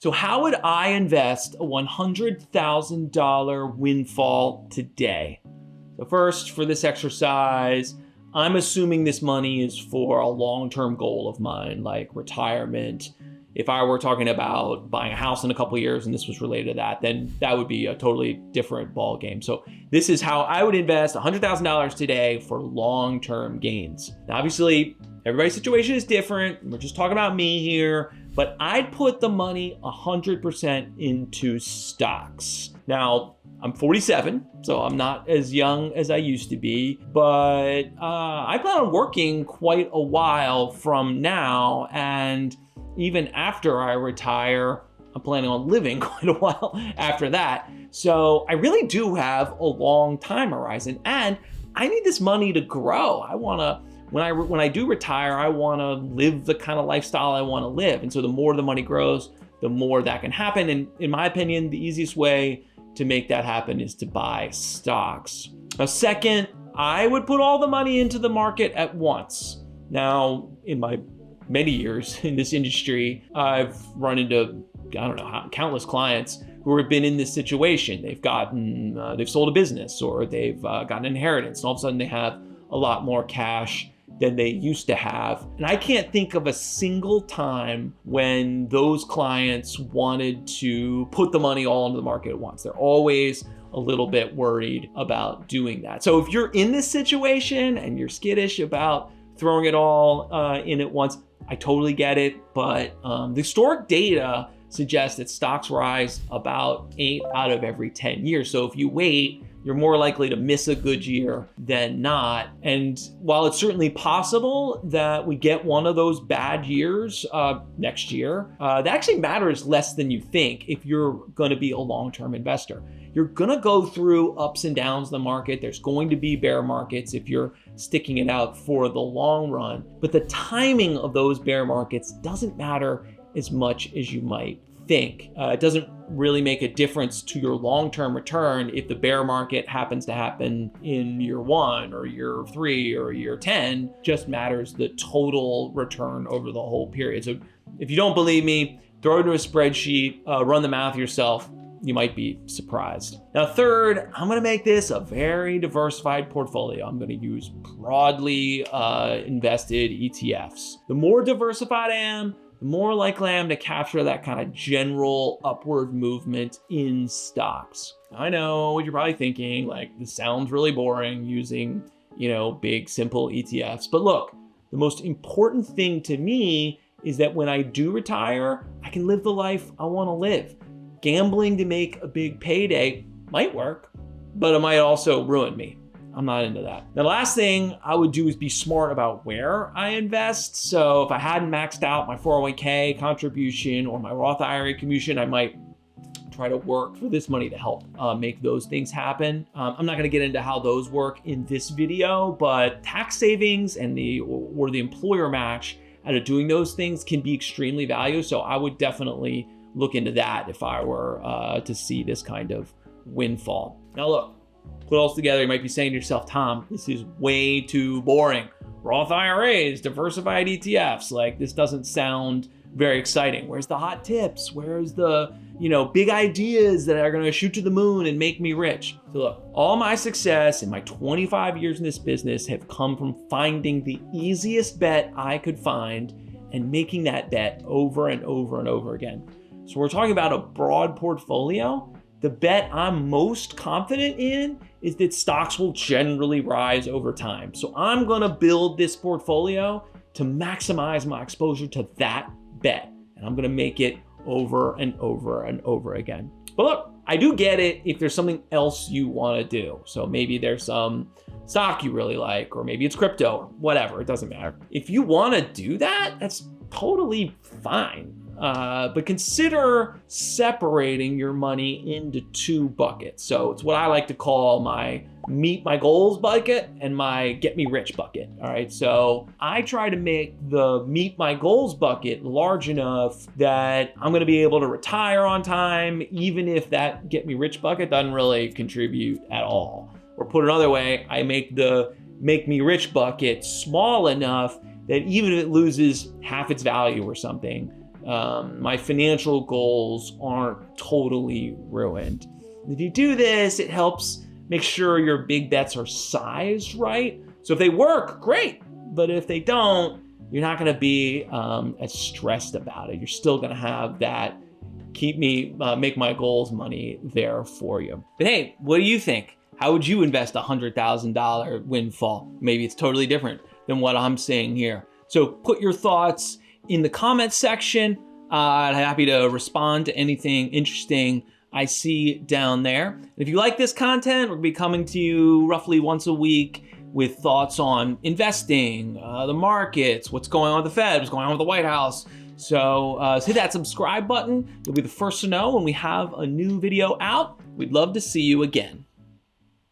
So how would I invest a $100,000 windfall today? So first, for this exercise, I'm assuming this money is for a long-term goal of mine, like retirement. If I were talking about buying a house in a couple of years and this was related to that, then that would be a totally different ball game. So this is how I would invest $100,000 today for long-term gains. Now, obviously, everybody's situation is different. We're just talking about me here, but I'd put the money 100% into stocks. Now, I'm 47, so I'm not as young as I used to be, but I plan on working quite a while from now, and even after I retire, I'm planning on living quite a while after that. So I really do have a long time horizon, and I need this money to grow. I wanna, when I do retire, I wanna live the kind of lifestyle I wanna live. And so the more the money grows, the more that can happen. And in my opinion, the easiest way to make that happen is to buy stocks. Now, second, I would put all the money into the market at once. Now, in my many years in this industry, I've run into, countless clients who have been in this situation. They've sold a business, or they've gotten an inheritance, and all of a sudden they have a lot more cash than they used to have. And I can't think of a single time when those clients wanted to put the money all into the market at once. They're always a little bit worried about doing that. So if you're in this situation and you're skittish about throwing it all in at once, I totally get it. But the historic data suggests that stocks rise about 8 out of every 10 years. So if you wait, you're more likely to miss a good year than not. And while it's certainly possible that we get one of those bad years next year, that actually matters less than you think if you're going to be a long-term investor. You're going to go through ups and downs in the market. There's going to be bear markets if you're sticking it out for the long run. But the timing of those bear markets doesn't matter as much as you might think. It doesn't really make a difference to your long-term return if the bear market happens to happen in year 1 or year 3 or year 10. Just matters the total return over the whole period. So if you don't believe me, throw it into a spreadsheet, run the math yourself. You might be surprised. Now, third, I'm gonna make this a very diversified portfolio. I'm gonna use broadly invested ETFs. The more diversified I am, the more likely I am to capture that kind of general upward movement in stocks. I know what you're probably thinking, like, this sounds really boring using, big, simple ETFs. But look, the most important thing to me is that when I do retire, I can live the life I wanna live. Gambling to make a big payday might work, but it might also ruin me. I'm not into that. Now, the last thing I would do is be smart about where I invest. So if I hadn't maxed out my 401k contribution or my Roth IRA contribution, I might try to work for this money to help make those things happen. I'm not gonna get into how those work in this video, but tax savings and the employer match out of doing those things can be extremely valuable. So I would definitely look into that if I were to see this kind of windfall. Now look, put all this together, you might be saying to yourself, Tom, this is way too boring. Roth IRAs, diversified ETFs, like, this doesn't sound very exciting. Where's the hot tips? Where's the, big ideas that are gonna shoot to the moon and make me rich? So look, all my success in my 25 years in this business have come from finding the easiest bet I could find and making that bet over and over and over again. So we're talking about a broad portfolio. The bet I'm most confident in is that stocks will generally rise over time. So I'm gonna build this portfolio to maximize my exposure to that bet. And I'm gonna make it over and over and over again. But look, I do get it if there's something else you wanna do. So maybe there's some stock you really like, or maybe it's crypto, or whatever, it doesn't matter. If you wanna do that, that's totally fine. But consider separating your money into 2 buckets. So it's what I like to call my meet my goals bucket and my get me rich bucket. All right. So I try to make the meet my goals bucket large enough that I'm going to be able to retire on time, even if that get me rich bucket doesn't really contribute at all. Or put another way, I make the make me rich bucket small enough that even if it loses half its value or something, my financial goals aren't totally ruined. If you do this, it helps make sure your big bets are sized right. So if they work, great. But if they don't, you're not going to be as stressed about it. You're still going to have that make my goals money there for you. But hey, what do you think? How would you invest $100,000 windfall? Maybe it's totally different than what I'm saying here. So put your thoughts in the comments section. I'm happy to respond to anything interesting I see down there. If you like this content, we'll be coming to you roughly once a week with thoughts on investing, the markets, what's going on with the Fed, what's going on with the White House. So hit that subscribe button. You'll be the first to know when we have a new video out. We'd love to see you again.